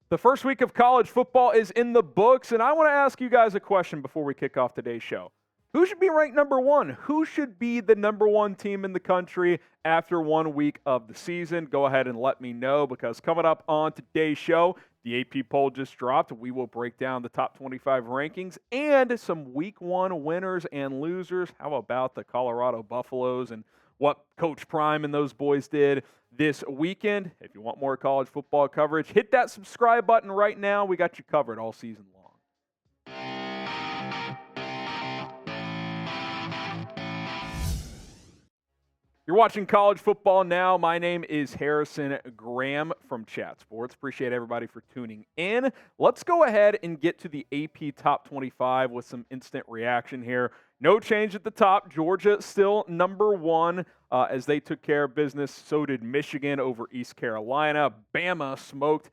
The first week of college football is in the books, and I want to ask you guys a question before we kick off today's show. Who should be ranked number one? Who should be the number one team in the country after 1 week of the season? Go ahead and let me know, because coming up on today's show, the AP poll just dropped. We will break down the top 25 rankings and some week one winners and losers. How about the Colorado Buffaloes and what Coach Prime and those boys did this weekend? If you want more college football coverage, hit that subscribe button right now. We got you covered all season long. You're watching College Football Now. My name is Harrison Graham from Chat Sports. Appreciate everybody for tuning in. Let's go ahead and get to the AP Top 25 with some instant reaction here. No change at the top. Georgia still number one as they took care of business. So did Michigan over East Carolina. Bama smoked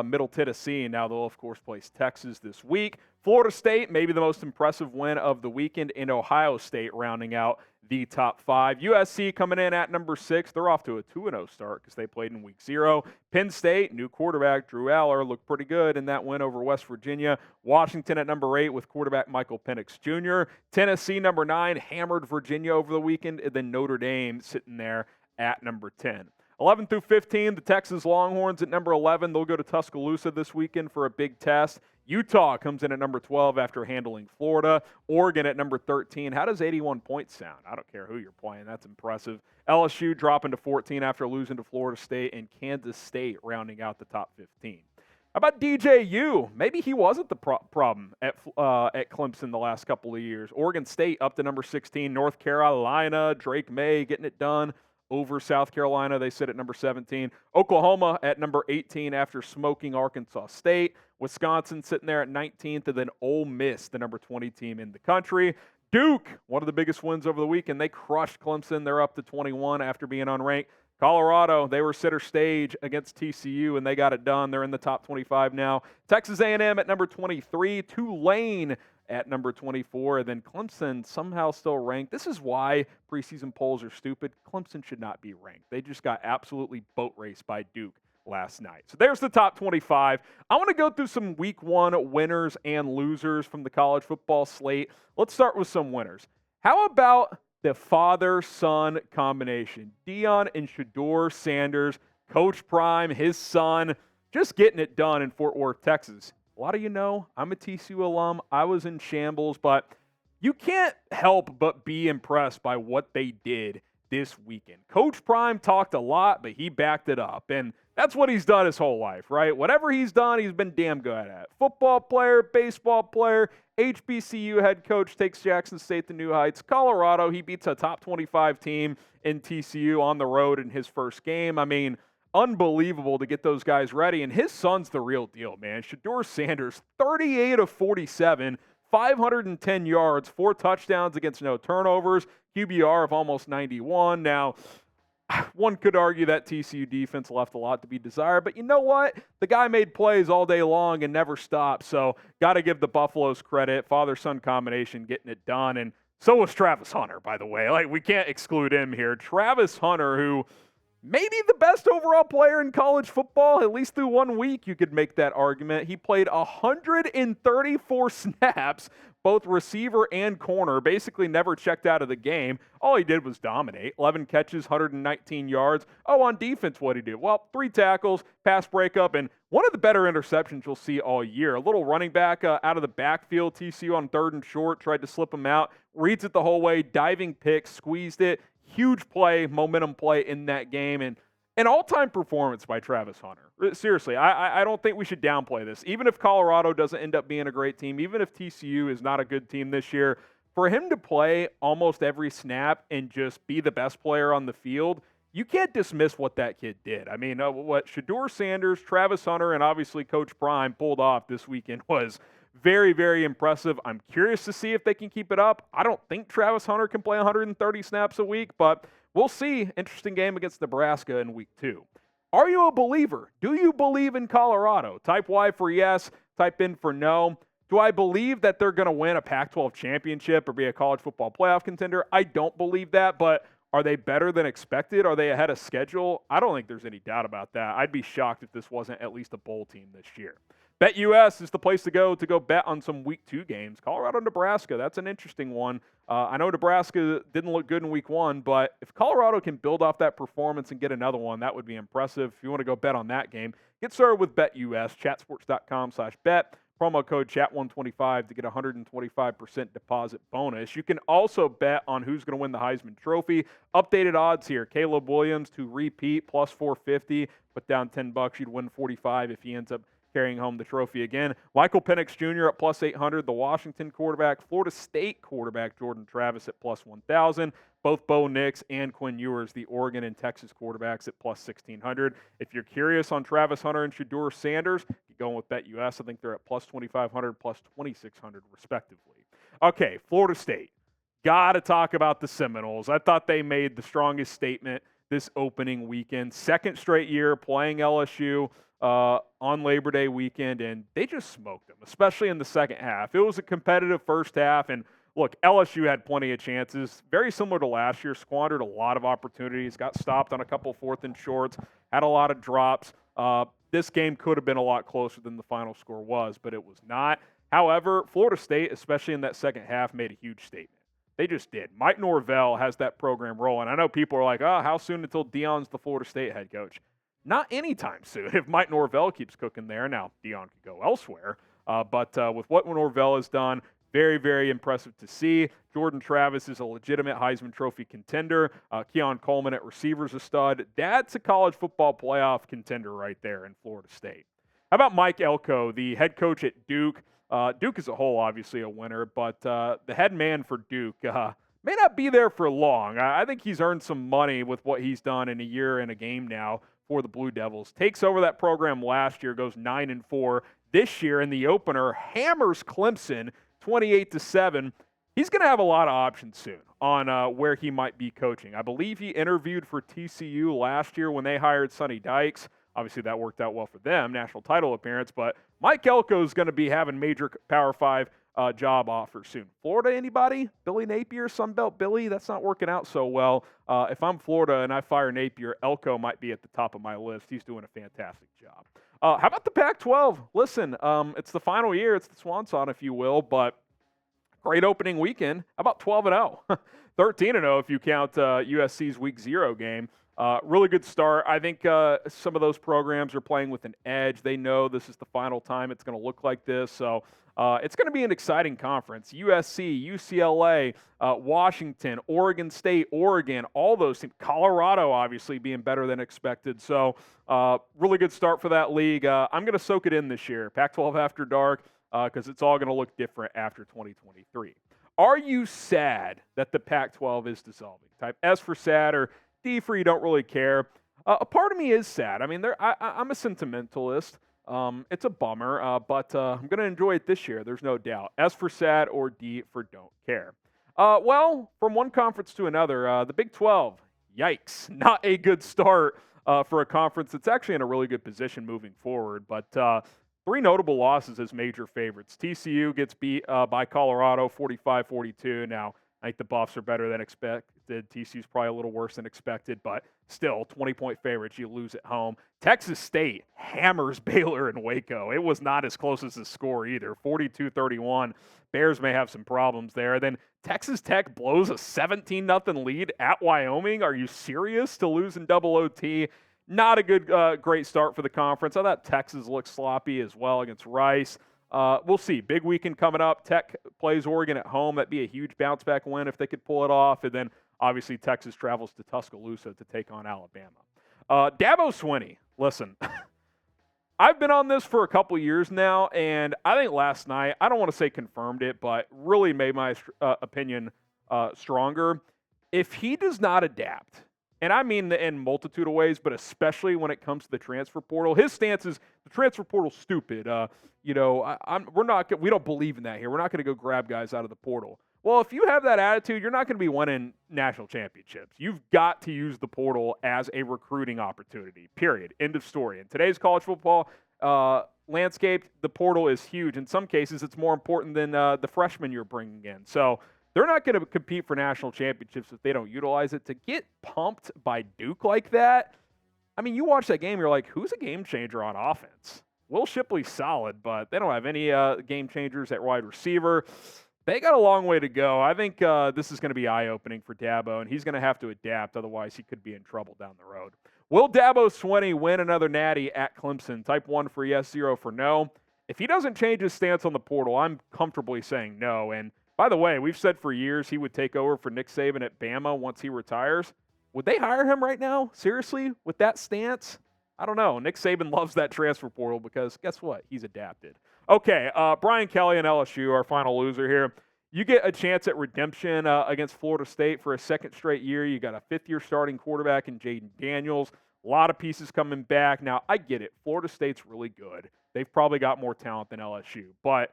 Middle Tennessee, and now they'll, of course, place Texas this week. Florida State, maybe the most impressive win of the weekend, and Ohio State rounding out the top five. USC coming in at number 6. They're off to a 2-0 start because they played in week 0. Penn State, new quarterback Drew Aller, looked pretty good in that win over West Virginia. Washington at number 8 with quarterback Michael Penix Jr. Tennessee, number 9, hammered Virginia over the weekend. And then Notre Dame sitting there at number 10. 11 through 15, the Texas Longhorns at number 11. They'll go to Tuscaloosa this weekend for a big test. Utah comes in at number 12 after handling Florida. Oregon at number 13. How does 81 points sound? I don't care who you're playing. That's impressive. LSU dropping to 14 after losing to Florida State, and Kansas State rounding out the top 15. How about DJU? Maybe he wasn't the problem at Clemson the last couple of years. Oregon State up to number 16. North Carolina, Drake May getting it done over South Carolina. They sit at number 17. Oklahoma at number 18 after smoking Arkansas State. Wisconsin sitting there at 19th, and then Ole Miss, the number 20 team in the country. Duke, one of the biggest wins over the weekend. They crushed Clemson. They're up to 21 after being unranked. Colorado, they were center stage against TCU, and they got it done. They're in the top 25 now. Texas A&M at number 23. Tulane at number 24, and then Clemson somehow still ranked. This is why preseason polls are stupid. Clemson should not be ranked. They just got absolutely boat raced by Duke last night. So there's the top 25. I want to go through some week one winners and losers from the college football slate. Let's start with some winners. How about the father-son combination? Deion and Shedeur Sanders, Coach Prime, his son, just getting it done in Fort Worth, Texas. A lot of you know I'm a TCU alum. I was in shambles, but you can't help but be impressed by what they did this weekend. Coach Prime talked a lot, but he backed it up, and that's what he's done his whole life, right? Whatever he's done, he's been damn good at. Football player, baseball player, HBCU head coach, takes Jackson State to new heights. Colorado, he beats a top 25 team in TCU on the road in his first game. I mean, unbelievable to get those guys ready, and his son's the real deal, man. Shedeur Sanders, 38 of 47, 510 yards, 4 touchdowns against no turnovers, QBR of almost 91. Now, one could argue that TCU defense left a lot to be desired, but you know what? The guy made plays all day long and never stopped, so got to give the Buffaloes credit. Father-son combination getting it done, and so was Travis Hunter, by the way. Like, we can't exclude him here. Travis Hunter, who maybe the best overall player in college football, at least through 1 week, you could make that argument. He played 134 snaps, both receiver and corner, basically never checked out of the game. All he did was dominate. 11 catches, 119 yards. Oh, on defense, what'd he do? Well, 3 tackles, pass breakup, and one of the better interceptions you'll see all year. A little running back out of the backfield, TCU on 3rd and short, tried to slip him out, reads it the whole way, diving pick, squeezed it. Huge play, momentum play in that game, and an all-time performance by Travis Hunter. Seriously, I don't think we should downplay this. Even if Colorado doesn't end up being a great team, even if TCU is not a good team this year, for him to play almost every snap and just be the best player on the field, you can't dismiss what that kid did. I mean, what Shedeur Sanders, Travis Hunter, and obviously Coach Prime pulled off this weekend was very, very impressive. I'm curious to see if they can keep it up. I don't think Travis Hunter can play 130 snaps a week, but we'll see. Interesting game against Nebraska in week 2. Are you a believer? Do you believe in Colorado? Type Y for yes, type in for no. Do I believe that they're going to win a Pac-12 championship or be a college football playoff contender? I don't believe that, but Are they better than expected? Are they ahead of schedule? I don't think there's any doubt about that. I'd be shocked if this wasn't at least a bowl team this year. BetUS is the place to go bet on some Week 2 games. Colorado, Nebraska, that's an interesting one. I know Nebraska didn't look good in Week 1, but if Colorado can build off that performance and get another one, that would be impressive. If you want to go bet on that game, get started with BetUS, chatsports.com/bet. Promo code chat125 to get a 125% deposit bonus. You can also bet on who's going to win the Heisman Trophy. Updated odds here. Caleb Williams to repeat, plus 450. Put down $10, you'd win 45 if he ends up carrying home the trophy again. Michael Penix Jr. at plus 800. The Washington quarterback. Florida State quarterback Jordan Travis at plus 1,000. Both Bo Nix and Quinn Ewers, the Oregon and Texas quarterbacks, at plus 1,600. If you're curious on Travis Hunter and Shedeur Sanders, you're going with BetUS. I think they're at plus 2,500, plus 2,600, respectively. Okay, Florida State. Got to talk about the Seminoles. I thought they made the strongest statement this opening weekend. Second straight year playing LSU on Labor Day weekend, and they just smoked them, especially in the second half. It was a competitive first half, and look, LSU had plenty of chances. Very similar to last year, squandered a lot of opportunities, got stopped on a couple fourth and shorts, had a lot of drops. This game could have been a lot closer than the final score was, but it was not. However, Florida State, especially in that second half, made a huge statement. They just did. Mike Norvell has that program rolling. I know people are like, oh, how soon until Deion's the Florida State head coach? Not anytime soon. If Mike Norvell keeps cooking there, now Deion could go elsewhere. But with what Norvell has done, very, very impressive to see. Jordan Travis is a legitimate Heisman Trophy contender. Keon Coleman at receiver's a stud. That's a college football playoff contender right there in Florida State. How about Mike Elko, the head coach at Duke? Duke as a whole, obviously a winner, but the head man for Duke may not be there for long. I think he's earned some money with what he's done in a year and a game now for the Blue Devils. Takes over that program last year, goes 9-4. This year in the opener, hammers Clemson 28-7. He's going to have a lot of options soon on where he might be coaching. I believe he interviewed for TCU last year when they hired Sonny Dykes. Obviously, that worked out well for them, national title appearance. But Mike Elko is going to be having major Power 5 job offers soon. Florida, anybody? Billy Napier, Sunbelt Billy? That's not working out so well. If I'm Florida and I fire Napier, Elko might be at the top of my list. He's doing a fantastic job. How about the Pac-12? Listen, it's the final year. It's the swan song, if you will, but great opening weekend. How about 12-0? 13-0 if you count USC's Week 0 game. Really good start. I think some of those programs are playing with an edge. They know this is the final time it's going to look like this. So it's going to be an exciting conference. USC, UCLA, Washington, Oregon State, Oregon, all those teams. Colorado, obviously, being better than expected. So really good start for that league. I'm going to soak it in this year. Pac-12 After Dark, because it's all going to look different after 2023. Are you sad that the Pac-12 is dissolving? Type S for sad or D for you don't really care. A part of me is sad. I mean, I'm a sentimentalist. It's a bummer, but I'm going to enjoy it this year. There's no doubt. S for sad or D for don't care. Well, from one conference to another, the Big 12, yikes, not a good start for a conference that's actually in a really good position moving forward. But three notable losses as major favorites. TCU gets beat by Colorado 45-42. Now, I think the Buffs are better than expected. TCU's probably a little worse than expected, but still, 20-point favorites, you lose at home. Texas State hammers Baylor in Waco. It was not as close as the score either, 42-31. Bears may have some problems there. Then Texas Tech blows a 17-0 lead at Wyoming. Are you serious to lose in double OT? Not a good, great start for the conference. I thought Texas looked sloppy as well against Rice. We'll see. Big weekend coming up. Tech plays Oregon at home. That'd be a huge bounce-back win if they could pull it off. And then, obviously, Texas travels to Tuscaloosa to take on Alabama. Dabo Swinney, listen, I've been on this for a couple years now, and I think last night, I don't want to say confirmed it, but really made my opinion stronger. If he does not adapt, and I mean in multitude of ways, but especially when it comes to the transfer portal, his stance is the transfer portal's stupid. We don't believe in that here. We're not going to go grab guys out of the portal. Well, if you have that attitude, you're not going to be winning national championships. You've got to use the portal as a recruiting opportunity, period. End of story. In today's college football landscape, the portal is huge. In some cases, it's more important than the freshmen you're bringing in. So they're not going to compete for national championships if they don't utilize it. To get pumped by Duke like that, I mean, you watch that game, you're like, who's a game changer on offense? Will Shipley's solid, but they don't have any game changers at wide receiver. They got a long way to go. I think this is going to be eye-opening for Dabo, and he's going to have to adapt. Otherwise, he could be in trouble down the road. Will Dabo Swinney win another natty at Clemson? Type 1 for yes, 0 for no. If he doesn't change his stance on the portal, I'm comfortably saying no. And by the way, we've said for years he would take over for Nick Saban at Bama once he retires. Would they hire him right now? Seriously? With that stance? I don't know. Nick Saban loves that transfer portal because guess what? He's adapted. Okay, Brian Kelly and LSU, our final loser here. You get a chance at redemption against Florida State for a second straight year. You got a fifth-year starting quarterback in Jaden Daniels. A lot of pieces coming back. Now, I get it. Florida State's really good. They've probably got more talent than LSU. But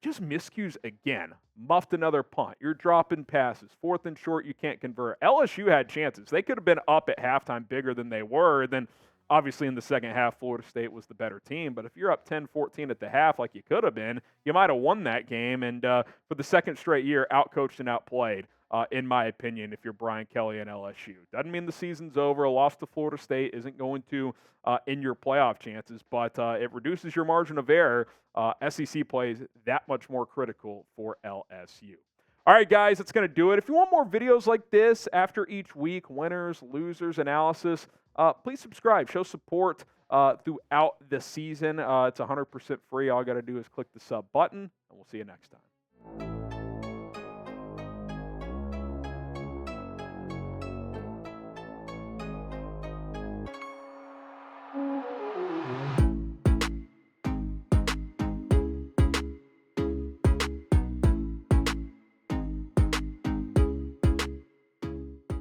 just miscues again. Muffed another punt. You're dropping passes. 4th and short, you can't convert. LSU had chances. They could have been up at halftime bigger than they were. Then, obviously, in the second half, Florida State was the better team. But if you're up 10-14 at the half like you could have been, you might have won that game. And for the second straight year, outcoached and outplayed, in my opinion, if you're Brian Kelly and LSU. Doesn't mean the season's over. A loss to Florida State isn't going to end your playoff chances, but it reduces your margin of error. SEC plays that much more critical for LSU. All right, guys, that's going to do it. If you want more videos like this after each week, winners, losers, analysis, please subscribe. Show support throughout the season. It's 100% free. All you got to do is click the sub button, and we'll see you next time.